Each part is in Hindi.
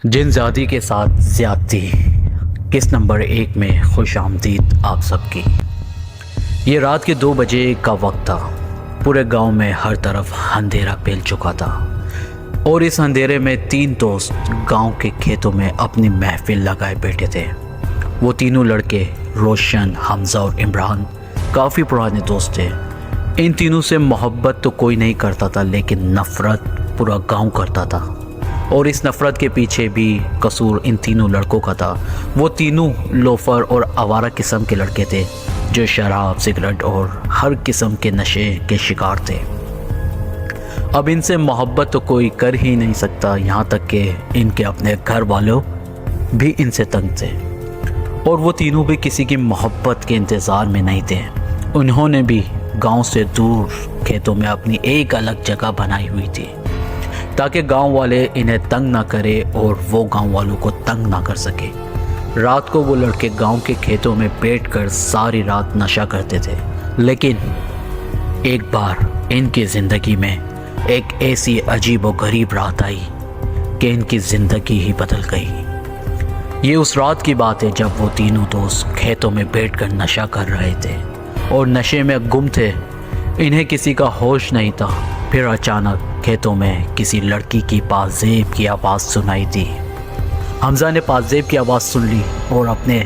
जिनज़ादी के साथ ज़्यादती किस नंबर 1 में खुश आमदीद आप सबकी। ये रात के 2 बजे का वक्त था। पूरे गांव में हर तरफ अंधेरा फैल चुका था और इस अंधेरे में 3 दोस्त गांव के खेतों में अपनी महफिल लगाए बैठे थे। वो तीनों लड़के रोशन, हमज़ा और इमरान काफ़ी पुराने दोस्त थे। इन तीनों से मोहब्बत तो कोई नहीं करता था, लेकिन नफ़रत पूरा गांव करता था और इस नफ़रत के पीछे भी कसूर इन तीनों लड़कों का था। वो तीनों लोफर और आवारा किस्म के लड़के थे जो शराब, सिगरेट और हर किस्म के नशे के शिकार थे। अब इनसे मोहब्बत तो कोई कर ही नहीं सकता, यहाँ तक कि इनके अपने घर वालों भी इनसे तंग थे और वो तीनों भी किसी की मोहब्बत के इंतज़ार में नहीं थे। उन्होंने भी गांव से दूर खेतों में अपनी एक अलग जगह बनाई हुई थी ताकि गांव वाले इन्हें तंग ना करे और वो गांव वालों को तंग ना कर सके। रात को वो लड़के गांव के खेतों में बैठकर सारी रात नशा करते थे, लेकिन एक बार इनकी ज़िंदगी में एक ऐसी अजीब और गरीब रात आई कि इनकी ज़िंदगी ही बदल गई। ये उस रात की बात है जब वो तीनों दोस्त खेतों में बैठकर नशा कर रहे थे और नशे में गुम थे। इन्हें किसी का होश नहीं था। फिर अचानक खेतों में किसी लड़की की पाजेब की आवाज़ सुनाई दी। हमज़ा ने पाजेब की आवाज़ सुन ली और अपने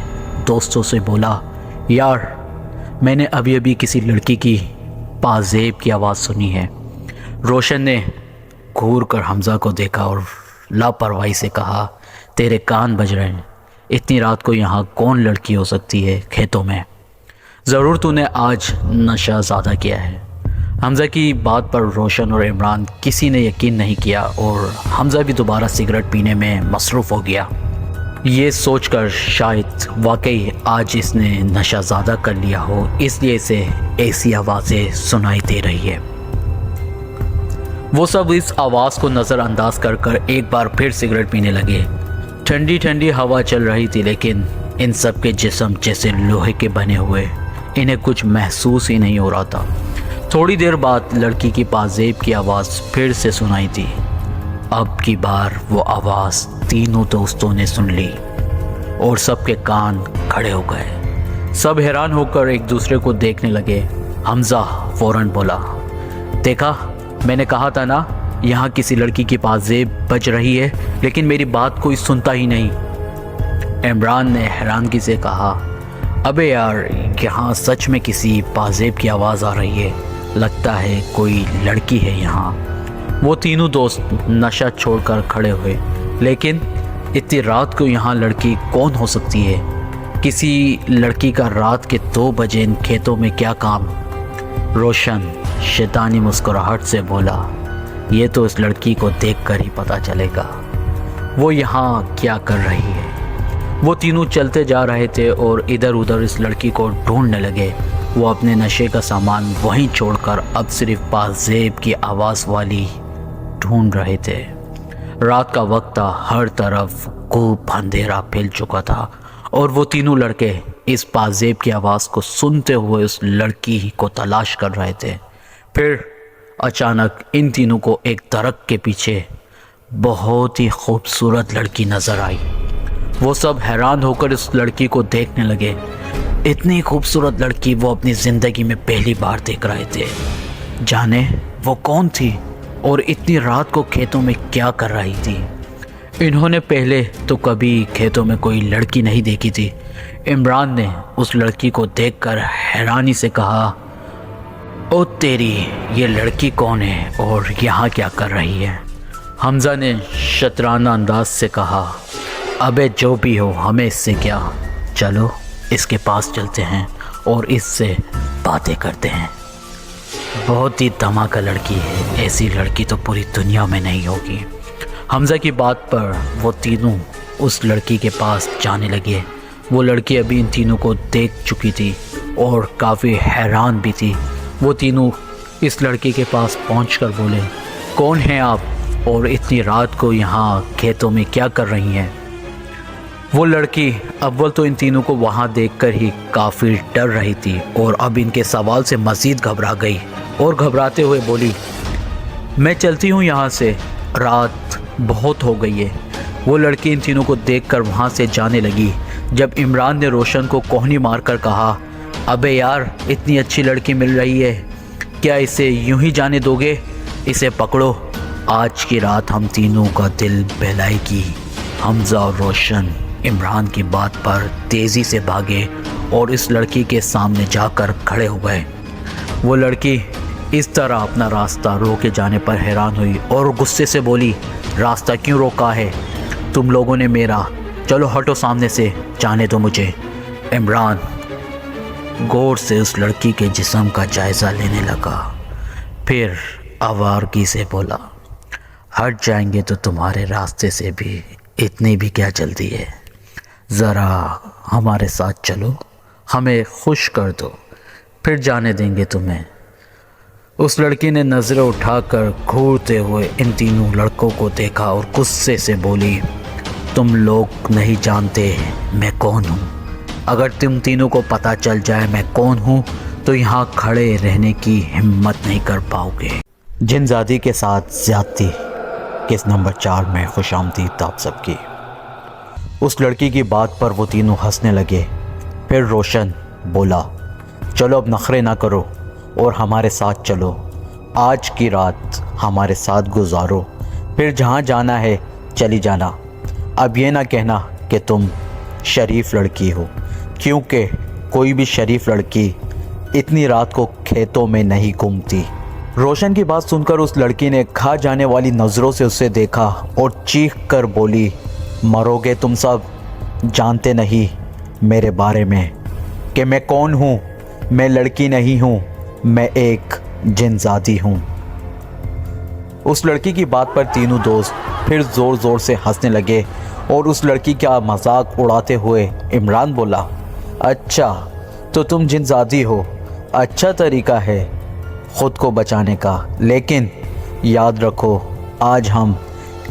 दोस्तों से बोला, यार मैंने अभी अभी किसी लड़की की पाजेब की आवाज़ सुनी है। रोशन ने घूर कर हमज़ा को देखा और लापरवाही से कहा, तेरे कान बज रहे हैं, इतनी रात को यहाँ कौन लड़की हो सकती है खेतों में? ज़रूर तूने आज नशा ज़्यादा किया है। हमज़ा की बात पर रोशन और इमरान किसी ने यकीन नहीं किया और हमज़ा भी दोबारा सिगरेट पीने में मसरूफ़ हो गया, ये सोचकर शायद वाकई आज इसने नशा ज़्यादा कर लिया हो, इसलिए इसे ऐसी आवाज़ें सुनाई दे रही है। वो सब इस आवाज़ को नज़रअंदाज कर कर एक बार फिर सिगरेट पीने लगे। ठंडी ठंडी हवा चल रही थी, लेकिन इन सब के जिस्म जैसे लोहे के बने हुए, इन्हें कुछ महसूस ही नहीं हो रहा था। थोड़ी देर बाद लड़की की पाजेब की आवाज़ फिर से सुनाई दी। अब की बार वो आवाज़ तीनों दोस्तों ने सुन ली और सबके कान खड़े हो गए। सब हैरान होकर एक दूसरे को देखने लगे। हमज़ा फ़ौरन बोला, देखा, मैंने कहा था ना यहाँ किसी लड़की की पाजेब बज रही है, लेकिन मेरी बात कोई सुनता ही नहीं। इमरान ने हैरानगी से कहा, अबे यार, यहाँ सच में किसी पाजेब की आवाज़ आ रही है, लगता है कोई लड़की है यहाँ। वो तीनों दोस्त नशा छोड़कर खड़े हुए, लेकिन इतनी रात को यहाँ लड़की कौन हो सकती है? किसी लड़की का रात के 2 बजे इन खेतों में क्या काम? रोशन शैतानी मुस्कुराहट से बोला, ये तो इस लड़की को देखकर ही पता चलेगा वो यहाँ क्या कर रही है। वो तीनों चलते जा रहे थे और इधर उधर इस लड़की को ढूंढने लगे। वो अपने नशे का सामान वहीं छोड़कर अब सिर्फ पाजेब की आवाज़ वाली ढूंढ रहे थे। रात का वक्त था, हर तरफ खूब अंधेरा फैल चुका था और वो तीनों लड़के इस पाजेब की आवाज़ को सुनते हुए उस लड़की को तलाश कर रहे थे। फिर अचानक इन तीनों को एक दरख्त के पीछे बहुत ही खूबसूरत लड़की नज़र आई। वो सब हैरान होकर इस लड़की को देखने लगे। इतनी खूबसूरत लड़की वो अपनी ज़िंदगी में पहली बार देख रहे थे। जाने वो कौन थी और इतनी रात को खेतों में क्या कर रही थी। इन्होंने पहले तो कभी खेतों में कोई लड़की नहीं देखी थी। इमरान ने उस लड़की को देखकर हैरानी से कहा, ओ तेरी, ये लड़की कौन है और यहाँ क्या कर रही है? हमज़ा ने शतराना अंदाज से कहा, अबे जो भी हो, हमें इससे क्या, चलो इसके पास चलते हैं और इससे बातें करते हैं। बहुत ही धमाका लड़की है, ऐसी लड़की तो पूरी दुनिया में नहीं होगी। हमज़ा की बात पर वो तीनों उस लड़की के पास जाने लगे। वो लड़की अभी इन तीनों को देख चुकी थी और काफ़ी हैरान भी थी। वो तीनों इस लड़की के पास पहुंचकर बोले, कौन हैं आप और इतनी रात को यहाँ खेतों में क्या कर रही हैं? वो लड़की अव्वल तो इन तीनों को वहाँ देखकर ही काफ़ी डर रही थी और अब इनके सवाल से मज़ीद घबरा गई और घबराते हुए बोली, मैं चलती हूँ यहाँ से, रात बहुत हो गई है, वो लड़की इन तीनों को देखकर वहाँ से जाने लगी। जब इमरान ने रोशन को कोहनी मारकर कहा, अबे यार इतनी अच्छी लड़की मिल रही है, क्या इसे यूं ही जाने दोगे? इसे पकड़ो, आज की रात हम तीनों का दिल बहलाएगी। हमजा और रोशन इमरान की बात पर तेज़ी से भागे और इस लड़की के सामने जाकर खड़े हो गए। वो लड़की इस तरह अपना रास्ता रोके जाने पर हैरान हुई और गुस्से से बोली, रास्ता क्यों रोका है तुम लोगों ने मेरा? चलो हटो सामने से, जाने दो मुझे। इमरान गौर से उस लड़की के जिस्म का जायज़ा लेने लगा, फिर आवारगी से बोला, हट जाएंगे तो तुम्हारे रास्ते से भी इतनी भी क्या जल्दी है? ज़रा हमारे साथ चलो, हमें खुश कर दो, फिर जाने देंगे तुम्हें। उस लड़की ने नज़रें उठाकर घूरते हुए इन तीनों लड़कों को देखा और गुस्से से बोली, तुम लोग नहीं जानते मैं कौन हूँ। अगर तुम तीनों को पता चल जाए मैं कौन हूँ तो यहाँ खड़े रहने की हिम्मत नहीं कर पाओगे। जिनजादी के साथ ज़्यादती केस नंबर 4 में खुशामदीद आप सबकी। उस लड़की की बात पर वो तीनों हंसने लगे। फिर रोशन बोला, चलो अब नखरे ना करो और हमारे साथ चलो, आज की रात हमारे साथ गुजारो, फिर जहाँ जाना है चली जाना। अब ये ना कहना कि तुम शरीफ लड़की हो, क्योंकि कोई भी शरीफ लड़की इतनी रात को खेतों में नहीं घूमती। रोशन की बात सुनकर उस लड़की ने खा जाने वाली नज़रों से उसे देखा और चीख कर बोली, मरोगे तुम सब, जानते नहीं मेरे बारे में कि मैं कौन हूँ? मैं लड़की नहीं हूँ, मैं एक जिनजादी हूँ। उस लड़की की बात पर तीनों दोस्त फिर ज़ोर ज़ोर से हंसने लगे और उस लड़की का मजाक उड़ाते हुए इमरान बोला, अच्छा तो तुम जिनजादी हो, अच्छा तरीका है ख़ुद को बचाने का, लेकिन याद रखो आज हम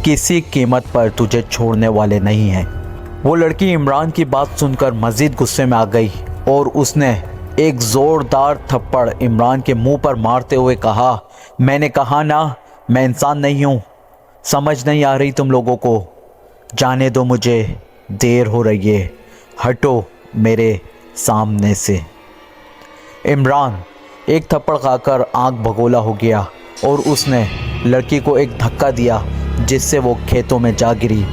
किसी कीमत पर तुझे छोड़ने वाले नहीं हैं। वो लड़की इमरान की बात सुनकर मज़ीद गुस्से में आ गई और उसने एक ज़ोरदार थप्पड़ इमरान के मुंह पर मारते हुए कहा, मैंने कहा ना मैं इंसान नहीं हूँ, समझ नहीं आ रही तुम लोगों को? जाने दो मुझे, देर हो रही है, हटो मेरे सामने से। इमरान एक थप्पड़ खाकर आंख भगोला हो गया और उसने लड़की को एक धक्का दिया जिससे वो खेतों में जा गिरी।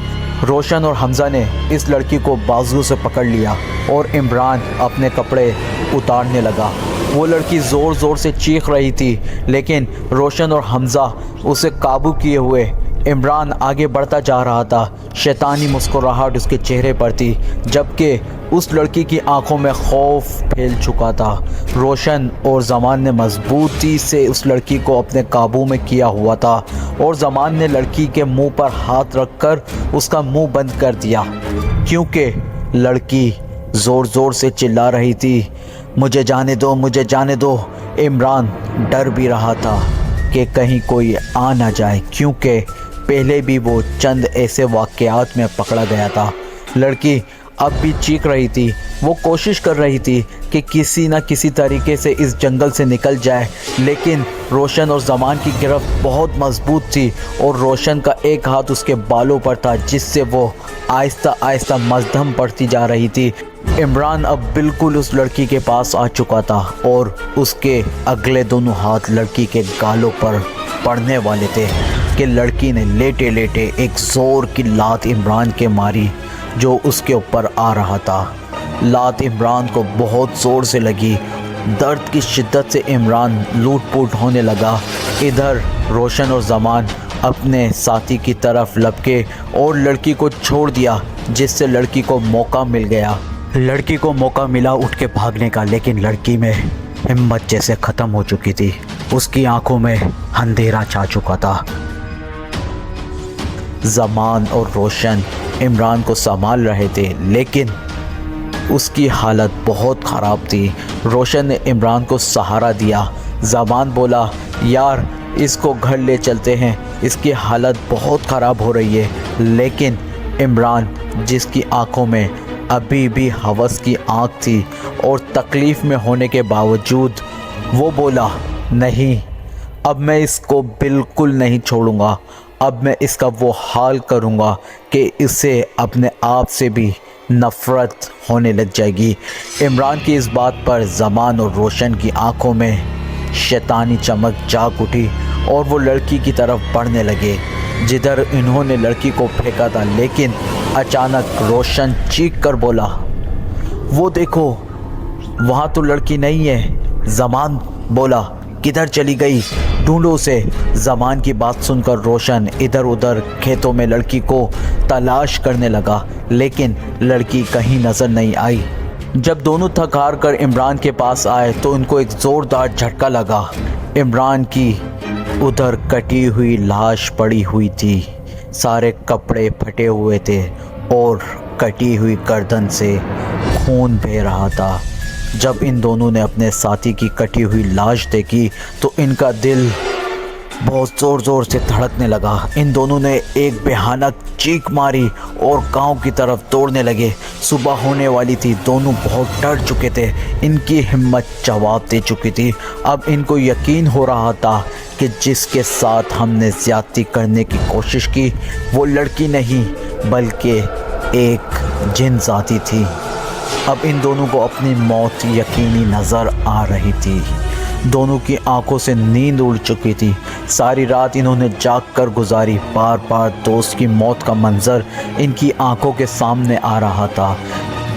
रोशन और हमज़ा ने इस लड़की को बाजू से पकड़ लिया और इमरान अपने कपड़े उतारने लगा। वो लड़की ज़ोर ज़ोर से चीख रही थी, लेकिन रोशन और हमज़ा उसे काबू किए हुए इमरान आगे बढ़ता जा रहा था। शैतानी मुस्कुराहट उसके चेहरे पर थी, जबकि उस लड़की की आंखों में खौफ फैल चुका था। रोशन और ज़मान ने मजबूती से उस लड़की को अपने काबू में किया हुआ था और ज़मान ने लड़की के मुंह पर हाथ रखकर उसका मुंह बंद कर दिया, क्योंकि लड़की ज़ोर ज़ोर से चिल्ला रही थी, मुझे जाने दो, मुझे जाने दो। इमरान डर भी रहा था कि कहीं कोई आ ना जाए, क्योंकि पहले भी वो चंद ऐसे वाक़यात में पकड़ा गया था। लड़की अब भी चीख रही थी, वो कोशिश कर रही थी कि किसी न किसी तरीके से इस जंगल से निकल जाए, लेकिन रोशन और ज़मान की गिरफ्त बहुत मजबूत थी और रोशन का एक हाथ उसके बालों पर था, जिससे वो आहिस्ता आहिस्ता मजदम पड़ती जा रही थी। इमरान अब बिल्कुल उस लड़की के पास आ चुका था और उसके अगले दोनों हाथ लड़की के गालों पर पड़ने वाले थे कि लड़की ने लेटे लेटे एक ज़ोर की लात इमरान के मारी जो उसके ऊपर आ रहा था। लात इमरान को बहुत ज़ोर से लगी। दर्द की शिद्दत से इमरान लूट-पुट होने लगा। इधर रोशन और ज़मान अपने साथी की तरफ लपके और लड़की को छोड़ दिया, जिससे लड़की को मौका मिल गया। लड़की को मौका मिला उठ के भागने का, लेकिन लड़की में हिम्मत जैसे ख़त्म हो चुकी थी। उसकी आंखों में अंधेरा छा चुका था। ज़मान और रोशन इमरान को संभाल रहे थे, लेकिन उसकी हालत बहुत ख़राब थी। रोशन ने इमरान को सहारा दिया। ज़मान बोला, यार इसको घर ले चलते हैं, इसकी हालत बहुत ख़राब हो रही है। लेकिन इमरान, जिसकी आंखों में अभी भी हवस की आँख थी और तकलीफ़ में होने के बावजूद, वो बोला, नहीं अब मैं इसको बिल्कुल नहीं छोड़ूंगा। अब मैं इसका वो हाल करूँगा कि इसे अपने आप से भी नफ़रत होने लग जाएगी। इमरान की इस बात पर ज़मान और रोशन की आंखों में शैतानी चमक जाग उठी और वो लड़की की तरफ बढ़ने लगे जिधर इन्होंने लड़की को फेंका था। लेकिन अचानक रोशन चीख कर बोला, वो देखो वहाँ तो लड़की नहीं है। ज़मान बोला, किधर चली गई, ढूंढो उसे। ज़मान की बात सुनकर रोशन इधर उधर खेतों में लड़की को तलाश करने लगा, लेकिन लड़की कहीं नज़र नहीं आई। जब दोनों थक हार कर इमरान के पास आए तो उनको एक ज़ोरदार झटका लगा। इमरान की उधर कटी हुई लाश पड़ी हुई थी, सारे कपड़े फटे हुए थे और कटी हुई गर्दन से खून बह रहा था। जब इन दोनों ने अपने साथी की कटी हुई लाश देखी तो इनका दिल बहुत ज़ोर ज़ोर से धड़कने लगा। इन दोनों ने एक भयानक चीख मारी और गांव की तरफ दौड़ने लगे। सुबह होने वाली थी, दोनों बहुत डर चुके थे, इनकी हिम्मत जवाब दे चुकी थी। अब इनको यकीन हो रहा था कि जिसके साथ हमने ज़्यादती करने की कोशिश की वो लड़की नहीं बल्कि एक जिन ज़ाती थी। अब इन दोनों को अपनी मौत यकीनी नज़र आ रही थी। दोनों की आंखों से नींद उड़ चुकी थी। सारी रात इन्होंने जाग कर गुजारी। बार बार दोस्त की मौत का मंजर इनकी आंखों के सामने आ रहा था।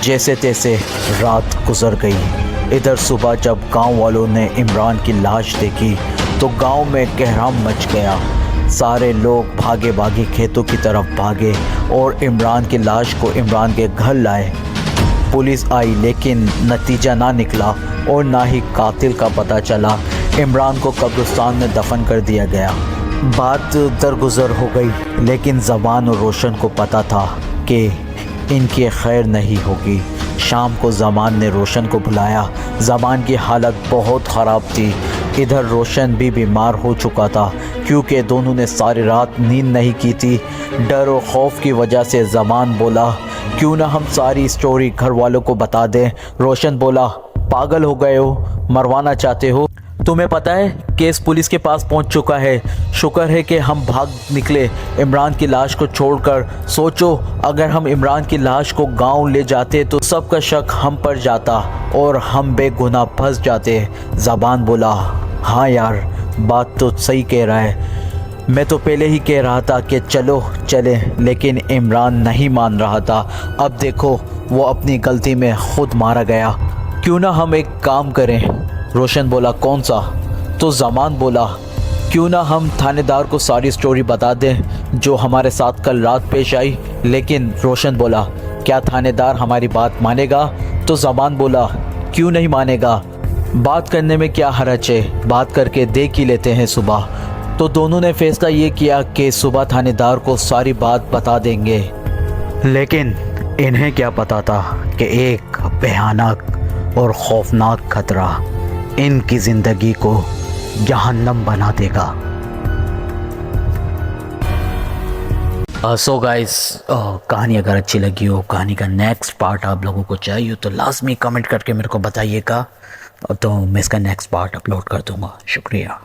जैसे तैसे रात गुजर गई। इधर सुबह जब गांव वालों ने इमरान की लाश देखी तो गांव में कोहराम मच गया। सारे लोग भागे भागे खेतों की तरफ भागे और इमरान की लाश को इमरान के घर लाए। पुलिस आई लेकिन नतीजा ना निकला और ना ही कातिल का पता चला। इमरान को कब्रिस्तान में दफन कर दिया गया। बात दरगुजर हो गई, लेकिन ज़मान और रोशन को पता था कि इनकी खैर नहीं होगी। शाम को ज़मान ने रोशन को बुलाया। ज़मान की हालत बहुत ख़राब थी। इधर रोशन भी बीमार हो चुका था क्योंकि दोनों ने सारी रात नींद नहीं की थी। डर और खौफ की वजह से ज़मान बोला, क्यों ना हम सारी स्टोरी घर वालों को बता दें। रोशन बोला, पागल हो गए हो, मरवाना चाहते हो? तुम्हें पता है केस पुलिस के पास पहुंच चुका है। शुक्र है कि हम भाग निकले इमरान की लाश को छोड़कर। सोचो अगर हम इमरान की लाश को गांव ले जाते तो सबका शक हम पर जाता और हम बेगुनाह फंस जाते। ज़बान बोला, हाँ यार बात तो सही कह रहा है। मैं तो पहले ही कह रहा था कि चलो चले, लेकिन इमरान नहीं मान रहा था। अब देखो वो अपनी गलती में खुद मारा गया। क्यों ना हम एक काम करें? रोशन बोला, कौन सा? तो ज़मान बोला, क्यों ना हम थानेदार को सारी स्टोरी बता दें जो हमारे साथ कल रात पेश आई। लेकिन रोशन बोला, क्या थानेदार हमारी बात मानेगा? तो ज़मान बोला, क्यों नहीं मानेगा, बात करने में क्या हर्ज है, बात करके देख ही लेते हैं सुबह। तो दोनों ने फैसला ये किया कि सुबह थानेदार को सारी बात बता देंगे। लेकिन इन्हें क्या पता था कि एक भयानक और खौफनाक खतरा इनकी ज़िंदगी को जहन्नम बना देगा। सो गाइस, कहानी अगर अच्छी लगी हो, कहानी का नेक्स्ट पार्ट आप लोगों को चाहिए तो लाजमी कमेंट करके मेरे को बताइएगा, तो मैं इसका नेक्स्ट पार्ट अपलोड कर दूंगा। शुक्रिया।